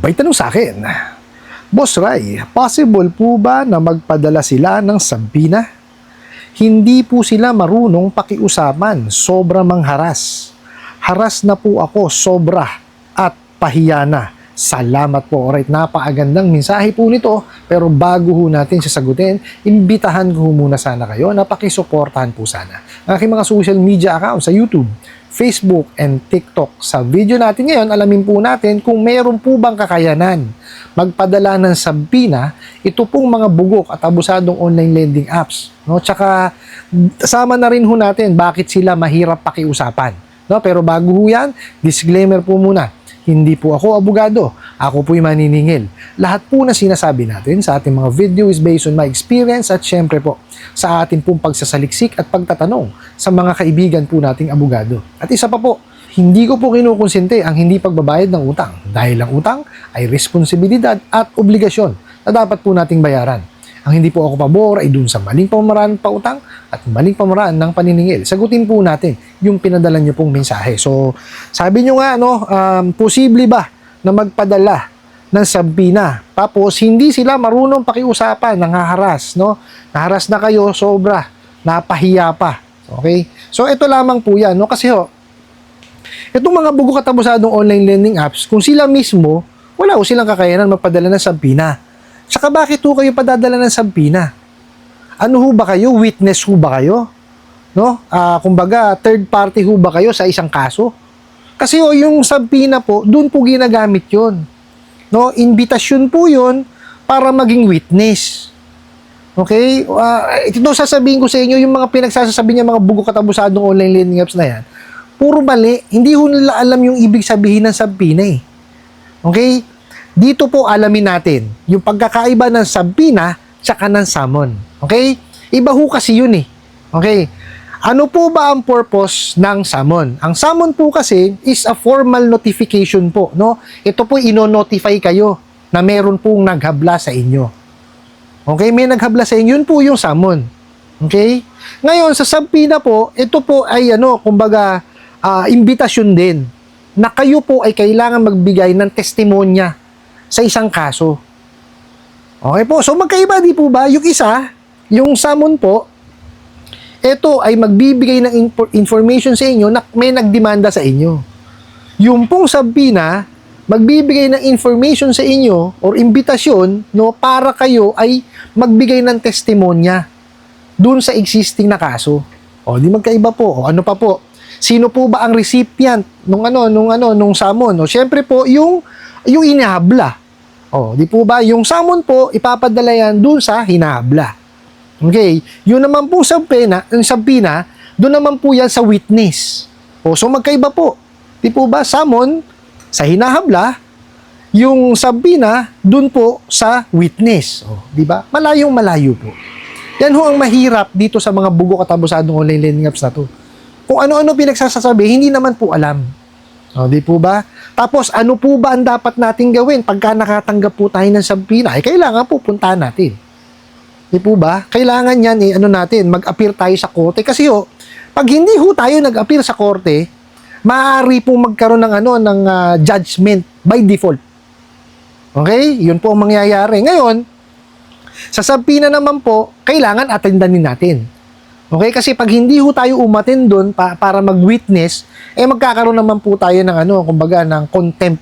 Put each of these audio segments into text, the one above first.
May tanong sa akin, Boss Ray, possible po ba na magpadala sila ng sampina? Hindi po sila marunong pakiusapan, sobra mang haras. Haras na po ako, sobra at pahiya na. Salamat po. Alright, napakagandang mensahe po nito. Pero bago ho natin sasagutin, imbitahan ko muna sana kayo na pakisuportahan po sana ang aking mga social media accounts sa YouTube, Facebook, and TikTok. Sa video natin ngayon, alamin po natin kung meron po bang kakayanan magpadala ng sampina ito pong mga bugok at abusadong online lending apps. No? Tsaka, sama na rin ho natin bakit sila mahirap pakiusapan. No? Pero bago ho yan, disclaimer po muna. Hindi po ako abogado, ako po'y maniningil. Lahat po na sinasabi natin sa ating mga video is based on my experience at syempre po sa ating pong pagsasaliksik at pagtatanong sa mga kaibigan po nating abogado. At isa pa po, hindi ko po kinukonsente ang hindi pagbabayad ng utang dahil ang utang ay responsibilidad at obligasyon na dapat po nating bayaran. Ang hindi po ako pabor ay dun sa maling pamamaraan ng pautang at maling pamamaraan ng paniningil. Sagutin po natin yung pinadala nyo pong mensahe. So, sabi nyo nga, posible ba na magpadala ng sampina? Tapos, hindi sila marunong pakiusapan, nangaharas, no? Naharas na kayo, sobra, napahiya pa. Okay? So, ito lamang po yan, no? Kasi itong mga bugo katabusadong online lending apps, kung sila mismo, wala ko silang kakayanan magpadala ng sampina. Saka bakit ho kayo padadala ng sampina? Ano ho ba kayo? Witness ho ba kayo? No? Kumbaga, third party ho ba kayo sa isang kaso? Kasi yung sampina po, doon po ginagamit yun. No? Invitasyon po yun para maging witness. Okay? Ito sasabihin ko sa inyo, yung mga pinagsasabi niya, mga bugo katabusadong online lending apps na yan, puro mali. Hindi ho nila alam yung ibig sabihin ng sampina eh. Okay? Dito po alamin natin yung pagkakaiba ng sampina tsaka ng summon. Okay? Iba ho kasi yun eh. Okay? Ano po ba ang purpose ng summon? Ang summon po kasi is a formal notification po. No? Ito po ino-notify kayo na meron pong naghabla sa inyo. Okay? May naghabla sa inyo. Yun po yung summon. Okay? Ngayon, sa sampina po, ito po ay kumbaga, imbitasyon din na kayo po ay kailangan magbigay ng testimonya sa isang kaso. Okay po, so magkaiba di po ba? Yung isa, yung summon po, ito ay magbibigay ng information sa inyo na may nagdemanda sa inyo. Yung pong sampina, magbibigay ng information sa inyo or imbitasyon para kayo ay magbigay ng testimonya dun sa existing na kaso. O, di magkaiba po. O, ano pa po? Sino po ba ang recipient nung summon? O, syempre po, yung inahabla. Oh, di po ba? Yung summon po, ipapadala yan dun sa hinahabla. Okay? Yun naman po sampina, dun naman po yan sa witness. Oh, so magkaiba po. Di po ba? Summon sa hinahabla, yung sampina dun po sa witness. Oh, di ba? Malayong-malayo po. Yan ho ang mahirap dito sa mga bugo katabusadong online lending apps na to. Kung ano-ano pinagsasabi, hindi naman po alam. O, di po ba? Tapos, ano po ba ang dapat nating gawin pagka nakatanggap po tayo ng sampina? Kailangan po puntahan natin. Di po ba? Kailangan yan, mag-appear tayo sa korte. Kasi pag hindi ho tayo nag-appear sa korte, maaari po magkaroon ng judgment by default. Okay? Yun po ang mangyayari. Ngayon, sa sampina naman po, kailangan attendanin natin. Okay? Kasi pag hindi ho tayo umattend doon para mag-witness, magkakaroon naman po tayo ng kumbaga ng contempt.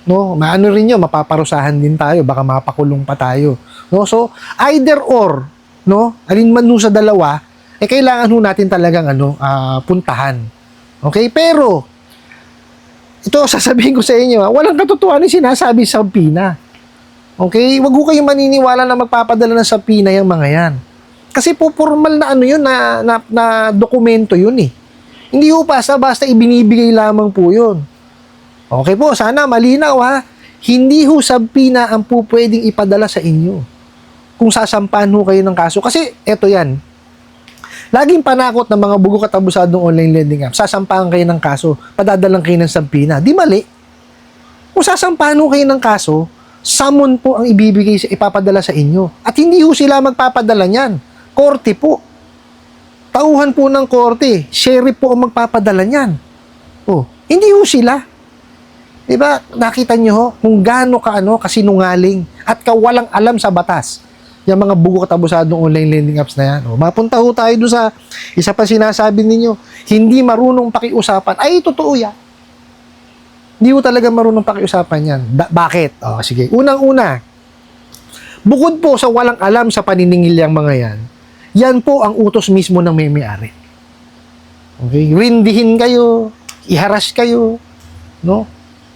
No? Maano rin 'yo, mapaparusahan din tayo, baka mapakulong pa tayo. No? So, either or, no? Alin man ho sa dalawa, kailangan ho natin talagang puntahan. Okay? Pero ito sasabihin ko sa inyo, walang katotohanan yung sinasabi sa sampina. Okay? Wag ho kayong maniniwala na magpapadala ng sampina yung mga yan. Kasi po formal na yun, na dokumento yun eh. Hindi po basta ibinibigay lamang po yun. Okay po, sana malinaw ha. Hindi ho sampina ang po pwedeng ipadala sa inyo kung sasampahan ho kayo ng kaso. Kasi eto yan. Laging panakot ng mga bugo katabusadong online lending app, sasampahan kayo ng kaso, padadalang kayo ng sampina. Di mali. Kung sasampahan ho kayo ng kaso, summon po ang ipapadala sa inyo. At hindi ho sila magpapadala niyan. Korte po. Tauhan po ng korte. Sheriff po ang magpapadala niyan. Oh, hindi ho sila. Diba? Nakita nyo ho, kung gaano kasinungaling at kawalang alam sa batas. Yung mga bugo katabusadong online lending apps na yan. O, mapunta ho tayo doon sa isa pa sinasabi ninyo, hindi marunong pakiusapan. Ay, totoo yan. Hindi ho talaga marunong pakiusapan yan. Bakit? O, sige. Unang-una, bukod po sa walang alam sa paniningil yung mga yan, yan po ang utos mismo ng may-ari. Okay? Rindihin kayo, iharas kayo, no?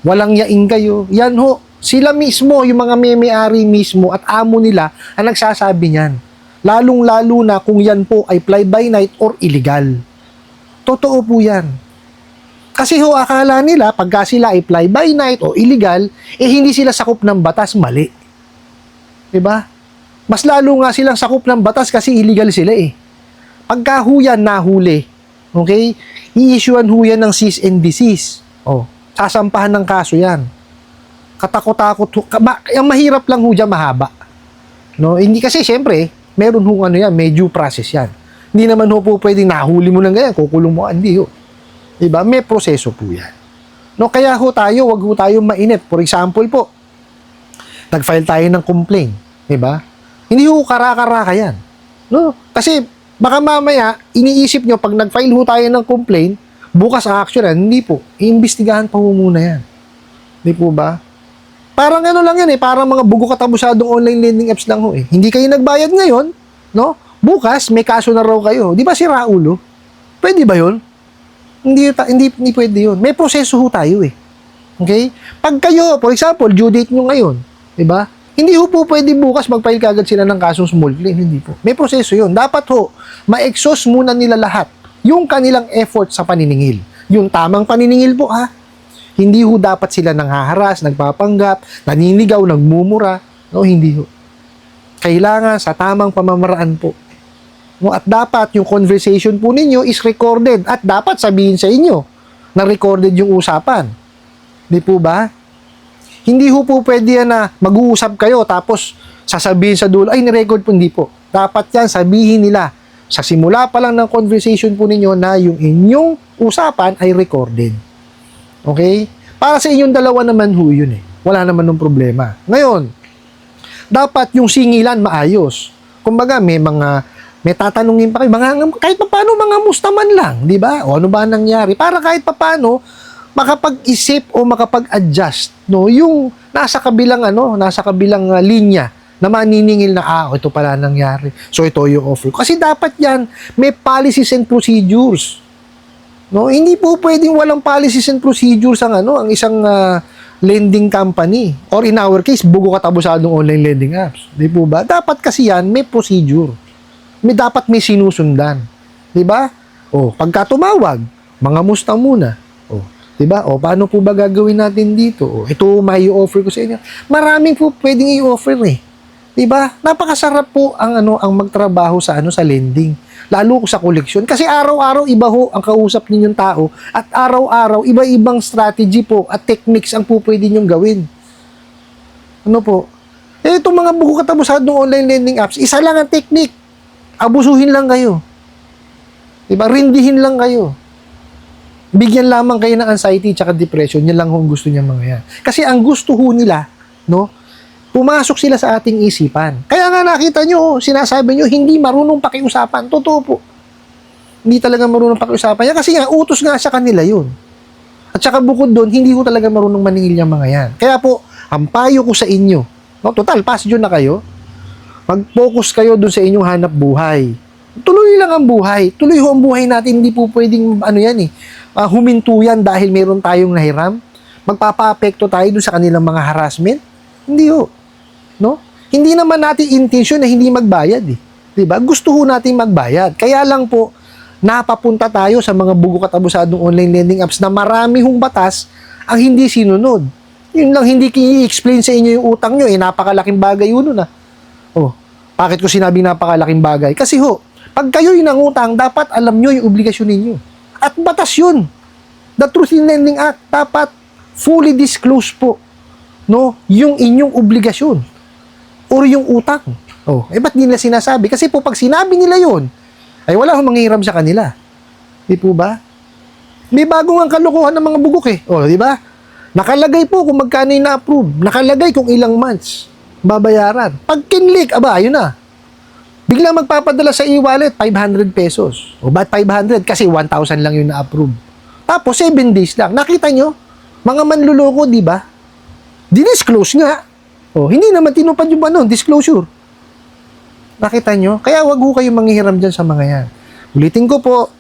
Walang yaing kayo. Yan ho, sila mismo, yung mga may-ari mismo at amo nila ang nagsasabi niyan. Lalong-lalo na kung yan po ay fly-by-night or illegal. Totoo po yan. Kasi ho, akala nila, pagka sila ay fly-by-night o illegal, hindi sila sakop ng batas, mali. Diba? Mas lalo nga silang sakop ng batas kasi illegal sila eh. Pagka ho yan nahuli, okay, i-issuean ho yan ng cease and desist. Oh, sasampahan ng kaso yan. Katakot-takot, ang mahirap lang ho dyan, mahaba. No? Hindi kasi, syempre, meron ho yan, may due process yan. Hindi naman ho po pwedeng nahuli mo ng ganyan, kukulong mo, hindi ho. Diba? May proseso po yan. No? Kaya ho tayo, wag ho tayo mainit. For example po, nag-file tayo ng complaint. Diba? Hindi ho kara-karaka yan. No? Kasi, baka mamaya, iniisip nyo, pag nag-file ho tayo ng complaint, bukas ang action yan, hindi po. Iimbestigahan pa ho muna yan. Hindi po ba? Parang ano lang yan eh, parang mga bugo katabusadong online lending apps lang ho eh. Hindi kayo nagbayad ngayon, no? Bukas, may kaso na raw kayo. Di ba si Raulo? Pwede ba yun? Hindi pwede yun. May proseso ho tayo eh. Okay? Pag kayo, for example, due date nyo ngayon, di ba? Hindi ho po pwede bukas mag-file kagad sila ng kasong small claim. Hindi po. May proseso yun. Dapat ho, ma-exhaust muna nila lahat yung kanilang effort sa paniningil. Yung tamang paniningil po ha. Hindi ho dapat sila nanghaharas, nagpapanggap, naninigaw, nagmumura. No, hindi ho. Kailangan sa tamang pamamaraan po. No, at dapat yung conversation po ninyo is recorded at dapat sabihin sa inyo na recorded yung usapan. Di po ba? Hindi ho po pwede yan na mag-uusap kayo tapos sasabihin sa dulo, ay nirecord po, hindi po. Dapat yan sabihin nila sa simula pa lang ng conversation po ninyo na yung inyong usapan ay recorded. Okay? Para sa inyong dalawa naman ho yun eh. Wala naman ng problema. Ngayon, dapat yung singilan maayos. Kumbaga, may tatanungin pa kayo, kahit paano mga mustaman lang, di ba? O ano ba nangyari? Para kahit paano, makapag-isip o makapag-adjust, no? Yung nasa kabilang linya na maniningil na, ito pala nangyari. So, ito yung offer. Kasi dapat yan, may policies and procedures. No, hindi po pwedeng walang policies and procedures ang isang lending company or in our case bugo katabusadong online lending apps. Di po ba? Dapat kasi yan may procedure. Dapat may sinusundan. Di ba? O, pagka tumawag, mga musta muna. O, di ba? O, paano po ba gagawin natin dito? O, ito may i-offer ko sa inyo. Maraming po pwedeng i-offer eh. Di ba? Napakasarap po ang magtrabaho sa lending. Lalo ko sa koleksyon. Kasi araw-araw iba ho ang kausap ninyong tao at araw-araw iba-ibang strategy po at techniques ang po pwede nyong gawin. Ano po? Itong mga buko katabusadong online lending apps, isa lang ang technique. Abusuhin lang kayo. Diba? Rindihin lang kayo. Bigyan lamang kayo ng anxiety at depression. Yan lang ho ang gusto niya mga yan. Kasi ang gusto ho nila, no? Pumasok sila sa ating isipan. Kaya nga nakita nyo, sinasabi nyo, hindi marunong pakiusapan. Totoo po. Hindi talaga marunong pakiusapan yan. Kasi nga, utos nga sa kanila yun. At saka bukod doon, hindi ko talaga marunong maningil yung mga yan. Kaya po, ang payo ko sa inyo, no, total, pass dyan na kayo, mag-focus kayo doon sa inyong hanap buhay. Tuloy lang ang buhay. Tuloy ho ang buhay natin. Hindi po pwedeng, huminto yan dahil meron tayong nahiram. Magpapa-apekto tayo doon sa kanilang mga harassment. Hindi ho. No? Hindi naman natin intention na hindi magbayad eh. 'Di ba? Gusto ho natin magbayad. Kaya lang po napapunta tayo sa mga bugo katabusadong online lending apps na marami hong batas ang hindi sinunod. Yun lang hindi i-explain sa inyo yung utang nyo eh, napakalaking bagay yun na. Oh, bakit ko sinabing napakalaking bagay? Kasi ho, pag kayo'y nangutang, dapat alam nyo yung obligasyon ninyo. At batas yun. The Truth in Lending Act, dapat fully disclose po, no, yung inyong obligasyon or yung utang. Oh, ba't nila sinasabi? Kasi po pag sinabi nila yun, ay wala akong manghiram sa kanila. Di po ba? May bagong ang kalokohan ng mga bugok eh. Oh, di ba? Nakalagay po kung magkano yung na-approve. Nakalagay kung ilang months babayaran. Pag kinlik, aba, ayun na. Bigla magpapadala sa e-wallet, 500 pesos. O ba't 500? Kasi 1,000 lang yung na-approve. Tapos 7 days lang. Nakita nyo? Mga manluloko, di ba? Dinisclose nga. O, hindi naman tinupad yung disclosure. Nakita nyo? Kaya wag ho kayong manghihiram dyan sa mga yan. Ulitin ko po,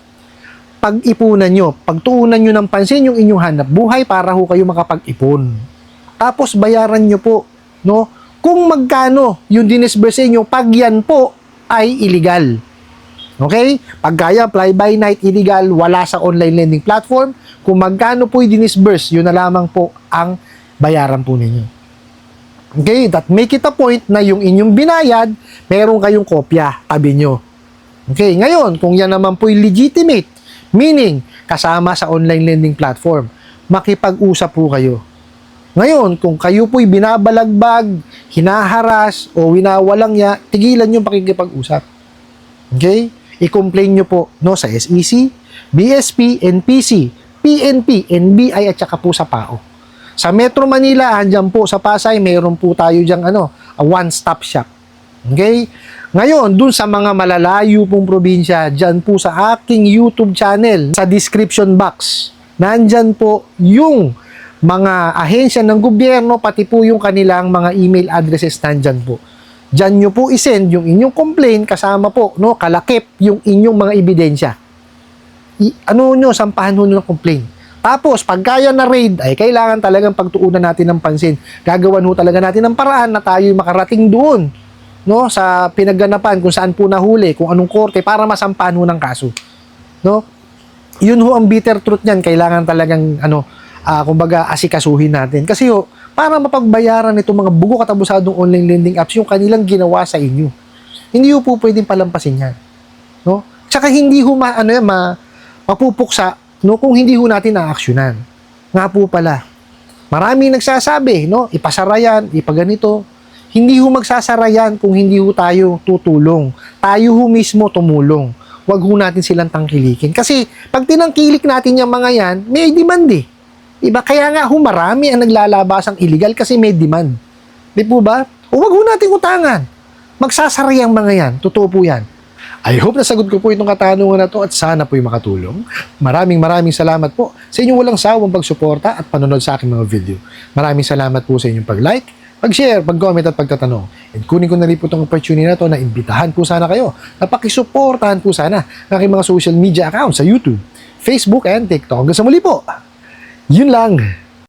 pag-ipunan nyo, pagtuunan nyo ng pansin yung inyong hanap buhay para ho kayo makapag-ipon. Tapos bayaran nyo po, no? Kung magkano yung dinisburse nyo, pag yan po ay illegal. Okay? Pag kaya fly-by-night illegal, wala sa online lending platform, kung magkano po yung dinisburse, yun na lamang po ang bayaran po ninyo. Okay? That make it a point na yung inyong binayad, meron kayong kopya, tabi nyo. Okay? Ngayon, kung yan naman po yung legitimate, meaning, kasama sa online lending platform, makipag-usap po kayo. Ngayon, kung kayo po'y binabalagbag, hinaharas, o winawalang niya, tigilan yung pakikipag-usap. Okay? I-complain nyo po no, sa SEC, BSP, NPC, PNP, NBI, at saka po sa PAO. Sa Metro Manila, andyan po sa Pasay, mayroon po tayo dyang a one-stop shop. Okay? Ngayon, dun sa mga malalayo pong probinsya, dyan po sa aking YouTube channel, sa description box, nandyan po yung mga ahensya ng gobyerno, pati po yung kanilang mga email addresses nandyan po. Dyan nyo po isend yung inyong complaint, kasama po, no, kalakip yung inyong mga ebidensya. Sampahan nyo ng complaint. Tapos, pag kaya na raid, ay kailangan talagang pagtuunan natin ng pansin. Gagawan ho talaga natin ng paraan na tayo makarating doon, no, sa pinagganapan kung saan po nahuli, kung anong korte, para masampahan ho ng kaso. No? Yun ho ang bitter truth niyan, kailangan talagang kumbaga asikasuhin natin. Kasi ho, para mapagbayaran itong mga bugo katabusadong online lending apps yung kanilang ginawa sa inyo. Hindi ho po pwedeng palampasin yan. No? Tsaka hindi ho mapupuksa, no, kung hindi ho natin na-actionan. Nga po pala, maraming nagsasabi, no, ipasara yan, ipaganito. Hindi ho magsasara yan kung hindi ho tayo tutulong. Tayo ho mismo tumulong. Wag ho natin silang tangkilikin. Kasi pag tinangkilik natin yung mga yan, may demand eh. Diba? Kaya nga ho marami ang naglalabasang illegal kasi may demand. Di po ba? O wag ho natin utangan. Magsasara yung mga yan. Totoo po yan. I hope nasagot ko po itong katanungan na to at sana po'y makatulong. Maraming salamat po sa inyong walang sawang pagsuporta at panonood sa aking mga video. Maraming salamat po sa inyong pag-like, pag-share, pag-comment at pagtatanong. And kunin ko na rin po itong opportunity na to na imbitahan po sana kayo na pakisuportahan po sana ang aking mga social media accounts sa YouTube, Facebook, and TikTok. Hanggang sa muli po. Yun lang.